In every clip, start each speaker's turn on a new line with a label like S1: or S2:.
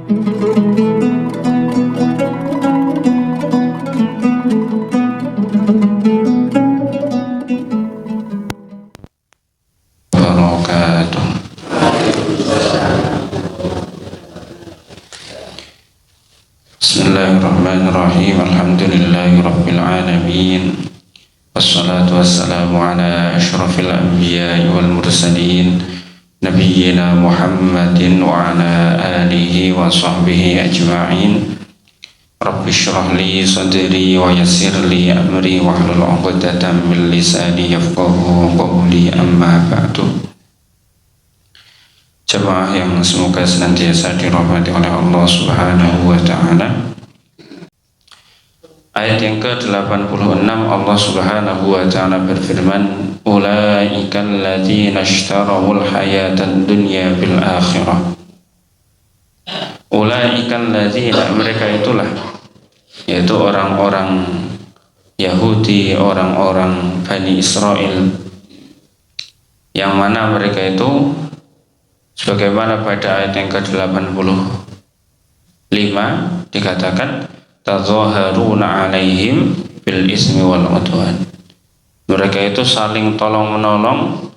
S1: wabarakatuh. Bismillahirrahmanirrahim. Alhamdulillahirabbil alamin. Wassalatu wassalamu ala asyrafil anbiya'i wal mursalin nabiyyina Muhammadin wa ala alihi wa sahbihi ajma'in. Rabbi shrah li sadri wa yassir li amri wahlul 'uqdatam min lisani yafqahu qawli, amma ba'du. Jemaah yang semoga senantiasa dirahmati oleh Allah Subhanahu wa ta'ala. Ayat yang ke-86 Allah Subhanahu wa ta'ala berfirman, ulaika alladzina ishtarawul hayatad dunya bil akhirah. Ulaika alladzina, mereka itulah, yaitu orang-orang Yahudi, orang-orang Bani Israel, yang mana mereka itu sebagaimana pada ayat yang ke-85 dikatakan tazaharuna alaihim bil ismi wal udwan. Mereka itu saling tolong-menolong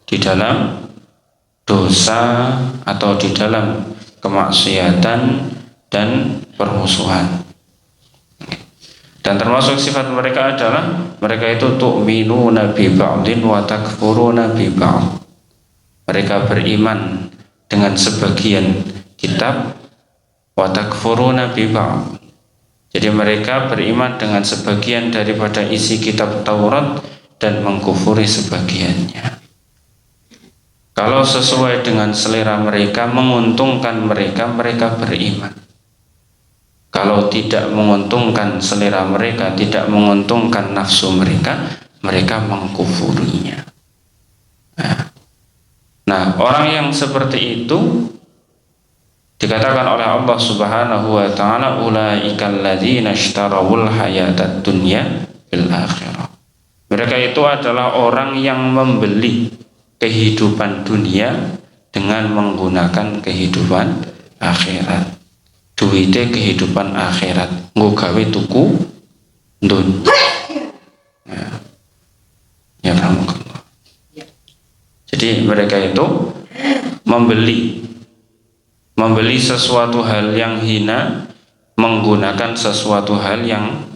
S1: di dalam dosa atau di dalam kemaksiatan dan permusuhan. Dan termasuk sifat mereka adalah mereka itu tu'minuna bi ba'din wa takfuruna bi ba'd. Mereka beriman dengan sebagian kitab, wa takfuruna bi ba'd. Jadi mereka beriman dengan sebagian daripada isi kitab Taurat dan mengkufuri sebagiannya. Kalau sesuai dengan selera mereka, menguntungkan mereka, mereka beriman. Kalau tidak menguntungkan selera mereka, tidak menguntungkan nafsu mereka, mereka mengkufurinya. Nah, orang yang seperti itu dikatakan oleh Allah Subhanahu wa ta'ala, ulaikal ladzina ishtarawul hayatad dunya bil akhirah. Mereka itu adalah orang yang membeli kehidupan dunia dengan menggunakan kehidupan akhirat. Duite kehidupan akhirat, nggo gawe tuku dunya. Ya rahmatullah. Jadi mereka itu membeli sesuatu hal yang hina menggunakan sesuatu hal yang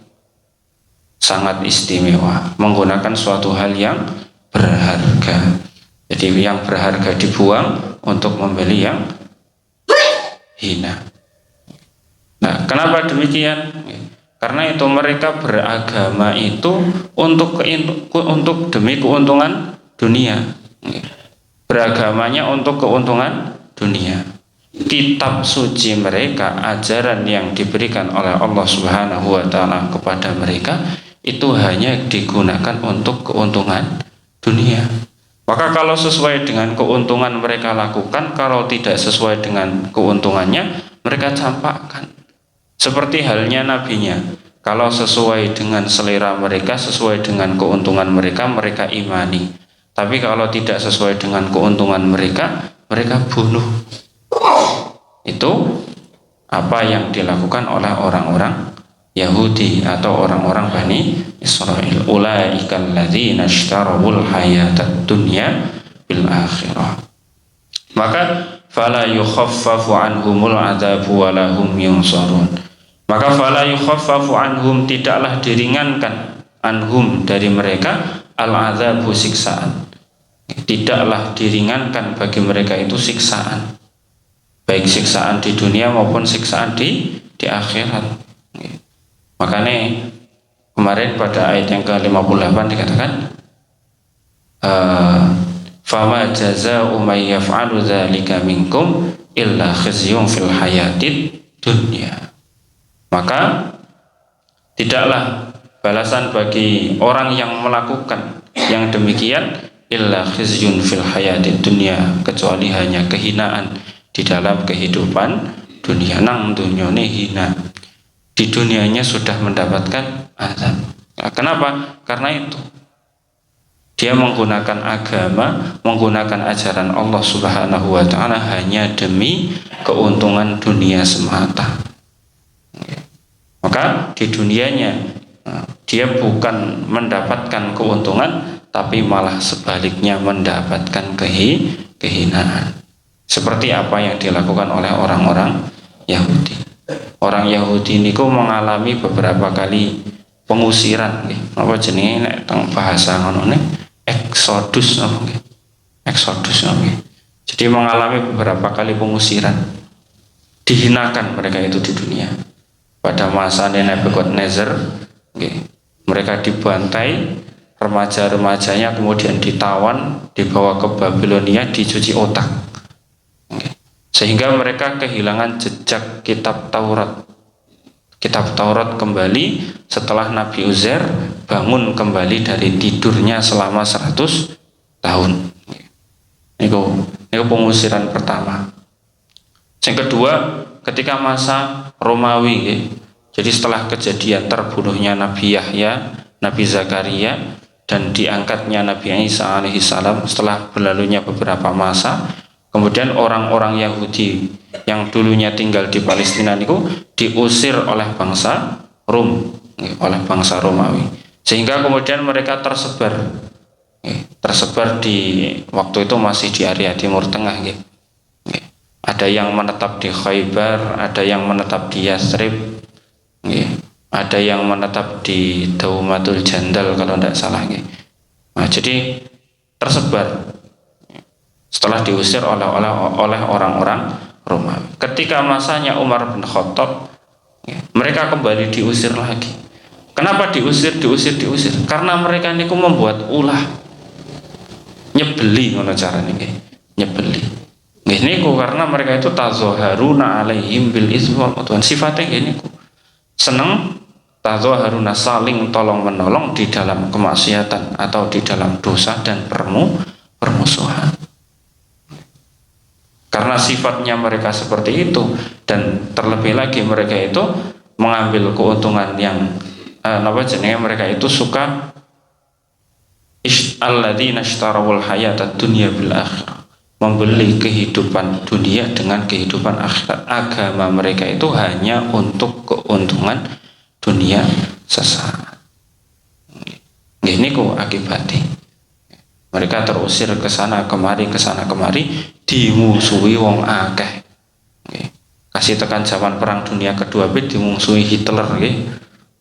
S1: sangat istimewa, menggunakan suatu hal yang berharga. Jadi yang berharga dibuang untuk membeli yang hina. Nah, kenapa demikian? Karena itu mereka beragama itu untuk demi keuntungan dunia. Beragamanya untuk keuntungan dunia. Kitab suci mereka, ajaran yang diberikan oleh Allah Subhanahu wa ta'ala kepada mereka itu hanya digunakan untuk keuntungan dunia. Maka kalau sesuai dengan keuntungan mereka lakukan, kalau tidak sesuai dengan keuntungannya mereka campakkan. Seperti halnya nabinya, kalau sesuai dengan selera mereka, sesuai dengan keuntungan mereka, mereka imani. Tapi kalau tidak sesuai dengan keuntungan mereka, mereka bunuh. Itu apa yang dilakukan oleh orang-orang Yahudi atau orang-orang Bani Israel. Ulaikal ladzina ishtarawul hayatad dunya bil akhirah. Maka fala yukhaffafu anhumul adzabu wa lahum yunsarun. Maka fala yukhaffafu anhum, tidaklah diringankan anhum dari mereka al-adzabu, siksaan. Tidaklah diringankan bagi mereka itu siksaan, baik siksaan di dunia maupun siksaan di akhirat. Makanya kemarin pada ayat yang ke-58 dikatakan fama jazaa'u may yaf'alu dzalika minkum illa khizyun fil hayatid dunya. Maka tidaklah balasan bagi orang yang melakukan yang demikian illa khizyun fil hayatid dunya, kecuali hanya kehinaan di dalam kehidupan dunia. Nang dunyane hina, di dunianya sudah mendapatkan azab. Nah, kenapa? Karena itu Dia menggunakan agama, menggunakan ajaran Allah Subhanahu wa taala hanya demi keuntungan dunia semata. Maka di dunianya dia bukan mendapatkan keuntungan, tapi malah sebaliknya mendapatkan kehinaan. Seperti apa yang dilakukan oleh orang-orang Yahudi. Orang Yahudi niku mengalami beberapa kali pengusiran, apa jenenge nek teng bahasa ngono ne, eksodus nggih. Eksodus nggih. Jadi mengalami beberapa kali pengusiran. Dihinakan mereka itu di dunia. Pada masa Nebukadnezar, mereka dibantai, remaja-remajanya kemudian ditawan, dibawa ke Babilonia, dicuci otak, sehingga mereka kehilangan jejak kitab Taurat. Kitab Taurat kembali setelah Nabi Uzair bangun kembali dari tidurnya selama 100 tahun. Ini pengusiran pertama. Yang kedua, ketika masa Romawi, jadi setelah kejadian terbunuhnya Nabi Yahya, Nabi Zakaria, dan diangkatnya Nabi Isa alaihissalam, setelah berlalunya beberapa masa, kemudian orang-orang Yahudi yang dulunya tinggal di Palestina itu diusir oleh bangsa Rom, oleh bangsa Romawi, sehingga kemudian mereka tersebar di waktu itu masih di area Timur Tengah. Ada yang menetap di Khaybar, ada yang menetap di Yathrib, ada yang menetap di Daumatul Jandal kalau tidak salah. Nah, jadi tersebar setelah diusir oleh orang-orang Romawi. Ketika masanya Umar bin Khattab, mereka kembali diusir lagi. Kenapa diusir? Karena mereka niku membuat ulah, nyebeli ngono carane nggih, nyebeli. Nggih niku karena mereka itu tazaharuna alaihim bil ismi wal udwan. Sifatnya nggih niku seneng tazaharuna, saling tolong-menolong di dalam kemaksiatan atau di dalam dosa dan permusuhan. Karena sifatnya mereka seperti itu, dan terlebih lagi mereka itu mengambil keuntungan yang mereka itu suka alladzina ishtarawul hayatad dunya bil akhirah, membeli kehidupan dunia dengan kehidupan akhirat. Agama mereka itu hanya untuk keuntungan dunia sesaat. Ini kok akibatnya mereka terusir ke sana kemari, dimusuhi wong akeh. Kasih tekan zaman perang dunia kedua dimusuhi Hitler,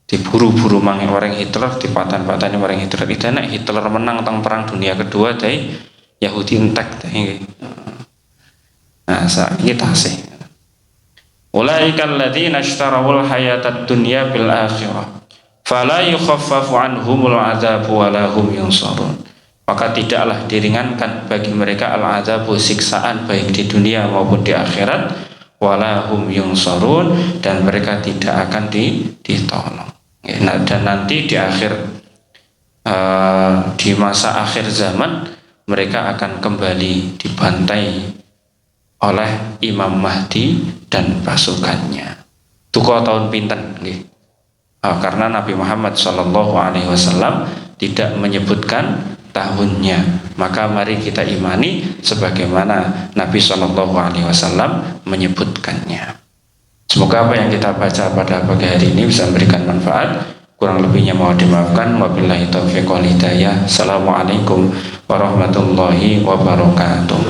S1: diburu-buru mangi orang Hitler, dipatan-patani orang Hitler. Itu nek Hitler menang teng perang dunia kedua dai Yahudi entek dai. Nah, saiki tasih. Ulaikal ladzina ishtarawul hayatad dunya bil akhirah fala yukhaffafu anhumul adzabu wa lahum yunsarun. Maka tidaklah diringankan bagi mereka al-adzabu, siksaan baik di dunia maupun di akhirat, walahum yunsarun, dan mereka tidak akan ditolong. Dan nanti di akhir di masa akhir zaman mereka akan kembali dibantai oleh Imam Mahdi dan pasukannya. Tuko tahun pinten nggih. Karena Nabi Muhammad SAW tidak menyebutkan tahunnya, maka mari kita imani sebagaimana Nabi SAW menyebutkannya. Semoga apa yang kita baca pada pagi hari ini bisa memberikan manfaat. Kurang lebihnya mohon dimaafkan. Wabillahi taufiq wal hidayah. Assalamualaikum warahmatullahi wabarakatuh.